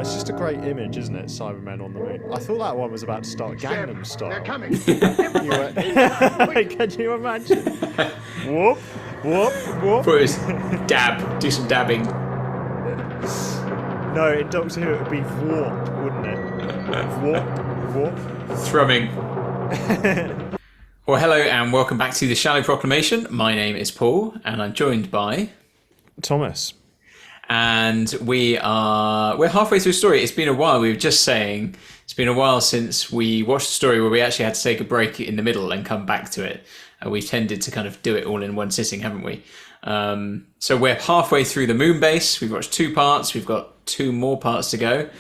it's just a great image, isn't it? Cybermen on the moon. I thought that one was about to start Gangnam Style. They're coming. Can you imagine? Whoop, whoop, whoop. Put his dab, do some dabbing. No, in Doctor Who it would be warp, wouldn't it? Warp, warp. Thrumming. Well, hello and welcome back to the Shallow Proclamation. My name is Paul and I'm joined by Thomas. And we're halfway through the story. It's been a while. We were just saying it's been a while since we watched the story where we actually had to take a break in the middle and come back to it. We've tended to kind of do it all in one sitting, haven't we? So we're halfway through the Moonbase. We've watched 2 parts. We've got 2 more parts to go.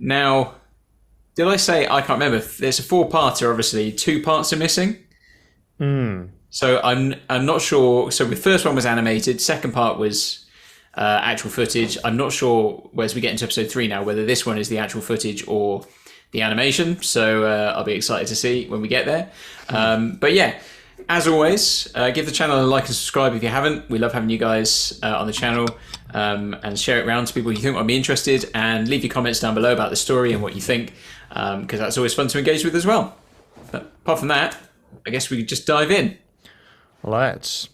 Now, did I say, I can't remember. There's a 4-parter, obviously. 2 parts are missing. So I'm not sure. So the first one was animated. Second part was actual footage. I'm not sure, as we get into episode 3 now, whether this one is the actual footage or the animation. So I'll be excited to see when we get there. But yeah, as always, give the channel a like and subscribe if you haven't. We love having you guys on the channel, and share it around to people you think might be interested, and leave your comments down below about the story and what you think, because that's always fun to engage with as well. But apart from that, I guess we could just dive in. Let's.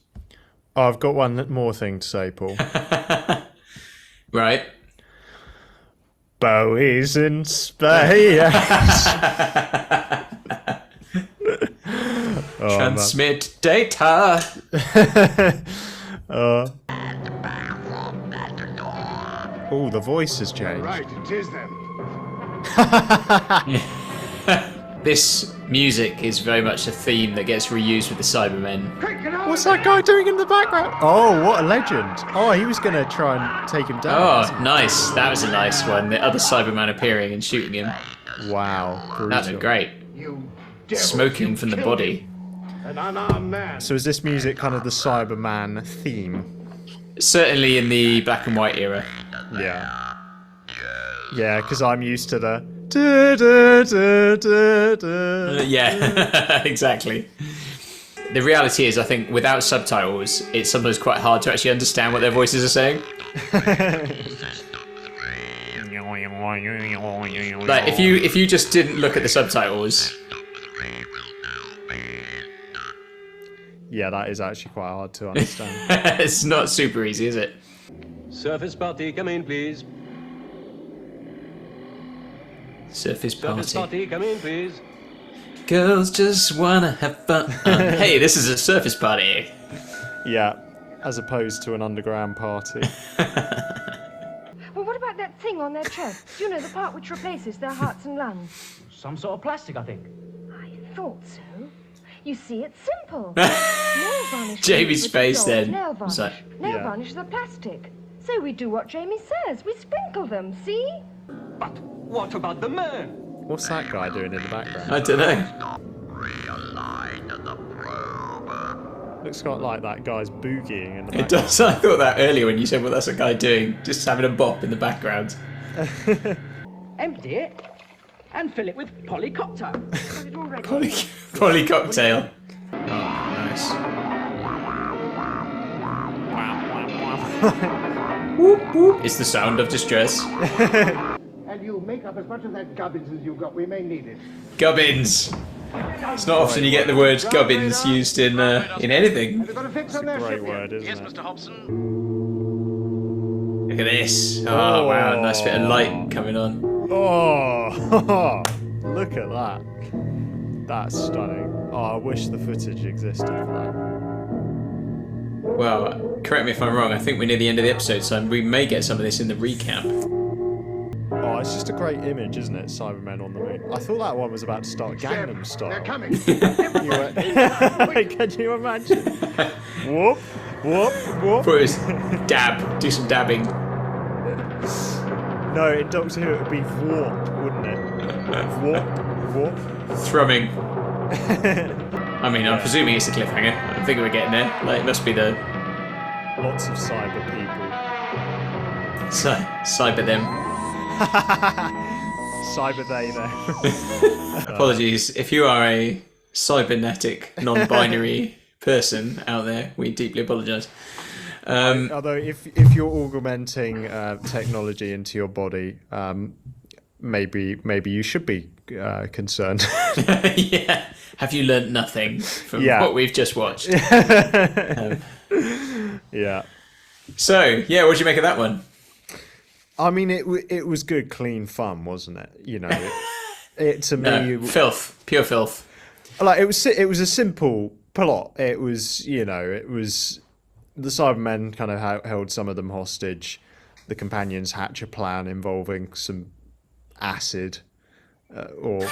Oh, I've got one more thing to say, Paul. Right. Bowie's in space. Transmit data. Oh, the voice has changed. Right, it is them. This music is very much a theme that gets reused with the Cybermen. What's that guy doing in the background? Oh, what a legend. Oh, he was going to try and take him down. Oh, nice. That was a nice one. The other Cyberman appearing and shooting him. Wow. That was great. Smoking from the body. An unarmed man. So is this music kind of the Cyberman theme? Certainly in the black and white era. Yeah. Yeah, because I'm used to the... Yeah, exactly. The reality is, I think, without subtitles, it's sometimes quite hard to actually understand what their voices are saying. Like, if you just didn't look at the subtitles... Yeah, that is actually quite hard to understand. It's not super easy, is it? Surface party, come in, please. Surface party. Surface party, come in, please. Girls just wanna have fun. Hey, this is a surface party. Yeah, as opposed to an underground party. Well, what about that thing on their chest? Do you know, the part which replaces their hearts and lungs? Some sort of plastic, I think. I thought so. You see, it's simple. Nail varnish. Jamie's with face the then. Nail varnish. So- Nail Yeah. varnish is a plastic. So we do what Jamie says. We sprinkle them, see? But what about the man? What's that guy doing in the background? I don't know. Looks quite like that guy's boogieing in the It background. does. I thought that earlier when you said, well, that's a guy doing, just having a bop in the background. Empty it and fill it with polycopter. Got it all ready. Poly cocktail. Oh, nice. Whoop, whoop. It's the sound of distress. And you make up as much of that gubbins as you've got. We may need it. Gubbins. It's not often you get the word gubbins used in anything. Have you got a fix on their Great ship word, yet? isn't it? Look at this. Oh, wow, nice bit of light coming on. Oh, look at that. That's stunning. Oh, I wish the footage existed for Well, correct me if I'm wrong, I think we're near the end of the episode, so we may get some of this in the recap. that. Oh, it's just a great image, isn't it? Cybermen on the moon. I thought that one was about to start Gangnam Style. They're coming. Can you imagine? Whoop, whoop, whoop. Put his dab, do some dabbing. No, in Doctor Who it would be warp, wouldn't it? Warp, warp. Thrumming. I mean, I'm presuming it's a cliffhanger. I think we're getting there. Like, it must be the Lots of Cyberpeople. cyber them. Cyber they there. Apologies. If you are a cybernetic, non-binary person out there, we deeply apologise. Although if you're augmenting technology into your body, maybe you should be concerned. Yeah. Have you learnt nothing from what we've just watched? Yeah. So, yeah, what did you make of that one? I mean, it was good, clean fun, wasn't it? You know, it to me, filth, pure filth. Like it was a simple plot. It was the Cybermen kind of held some of them hostage. The companions hatch a plan involving some acid, or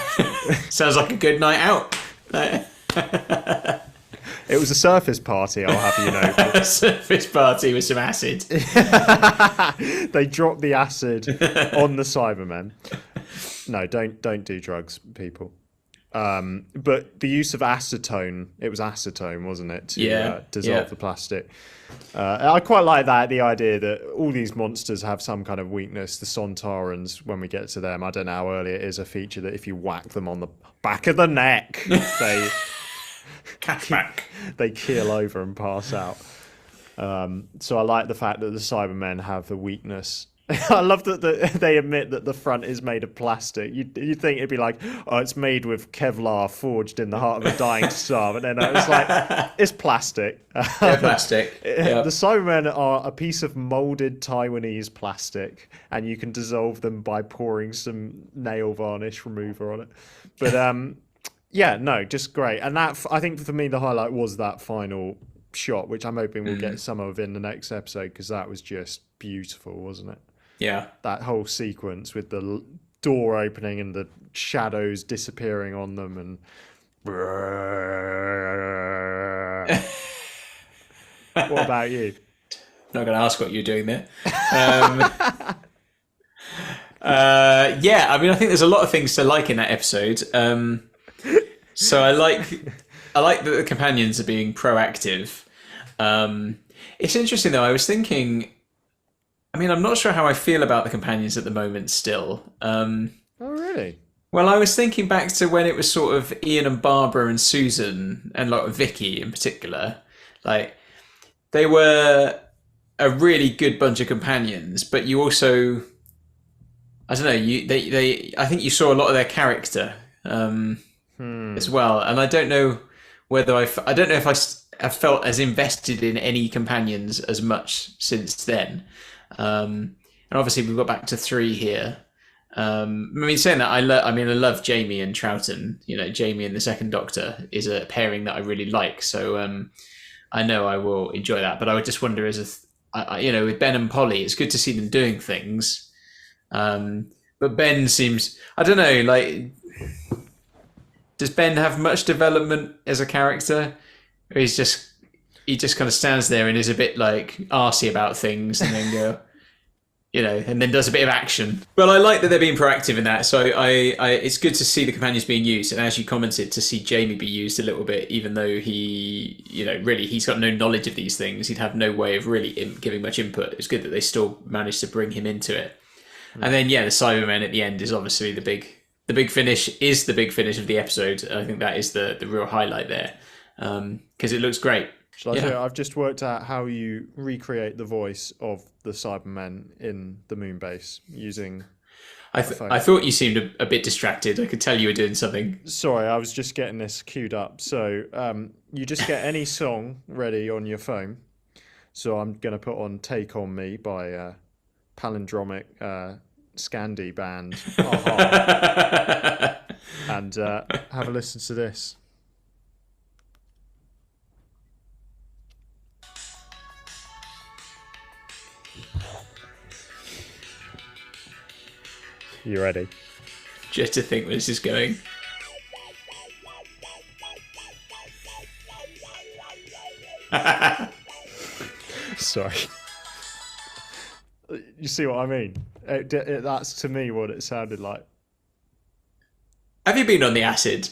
sounds like a good night out. It was a surface party, I'll have you know. A surface party with some acid. They dropped the acid on the Cybermen. No, don't do drugs, people. But the use of acetone, it was acetone, wasn't it, to dissolve the plastic. I quite like that, the idea that all these monsters have some kind of weakness. The Sontarans, when we get to them, I don't know how early it is, a feature that if you whack them on the back of the neck, they... they keel over and pass out. So I like the fact that the Cybermen have the weakness. I love that they admit that the front is made of plastic. You'd think it'd be like, oh, it's made with Kevlar forged in the heart of a dying star, but then it's like, it's plastic. They're plastic. Yep. The Cybermen are a piece of molded Taiwanese plastic, and you can dissolve them by pouring some nail varnish remover on it. But yeah, no, just great. And that, I think for me, the highlight was that final shot, which I'm hoping we'll get some of in the next episode, because that was just beautiful, wasn't it? Yeah. That whole sequence with the door opening and the shadows disappearing on them and... What about you? Not going to ask what you're doing there. Yeah, I mean, I think there's a lot of things to like in that episode. So I like that the companions are being proactive. It's interesting though. I was thinking, I mean, I'm not sure how I feel about the companions at the moment still. Oh, really? Well, I was thinking back to when it was sort of Ian and Barbara and Susan and like Vicky in particular. Like they were a really good bunch of companions, but you also, I don't know, I think you saw a lot of their character. As well, and I don't know whether I don't know if I've felt as invested in any companions as much since then. And obviously we've got back to 3 here. I mean, saying that, I love Jamie and Troughton. You know, Jamie and the Second Doctor is a pairing that I really like. So I know I will enjoy that. But I would just wonder, with Ben and Polly, it's good to see them doing things. But Ben seems, I don't know, like. Does Ben have much development as a character? Or he just kind of stands there and is a bit like arsey about things and then go, and then does a bit of action. Well, I like that they're being proactive in that. So it's good to see the companions being used. And as you commented, to see Jamie be used a little bit, even though he, really, he's got no knowledge of these things. He'd have no way of really giving much input. It's good that they still managed to bring him into it. And then, the Cybermen at the end is obviously the big finish of the episode. I think that is the real highlight there, because it looks great. Shall I tell you, I've just worked out how you recreate the voice of the Cybermen in the Moonbase using... I thought you seemed a bit distracted. I could tell you were doing something. Sorry, I was just getting this queued up. So you just get any song ready on your phone. So I'm going to put on Take On Me by Palindromic... Scandi band and have a listen to this. You ready? Just to think where this is going. Sorry. You see what I mean? That's to me what it sounded like. Have you been on the acid?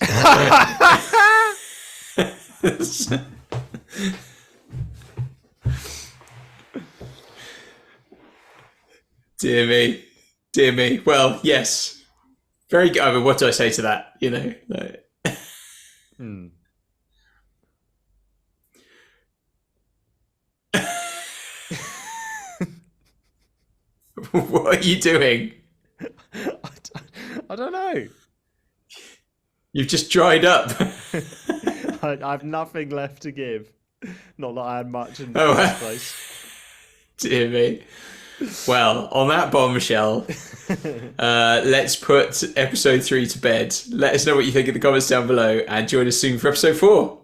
Dear me. Well, yes, very good. I mean, what do I say to that? What are you doing? I don't know. You've just dried up. I have nothing left to give. Not that I had much in the Oh, first place. Dear me. Well, on that bombshell, let's put episode 3 to bed. Let us know what you think in the comments down below, and join us soon for episode 4.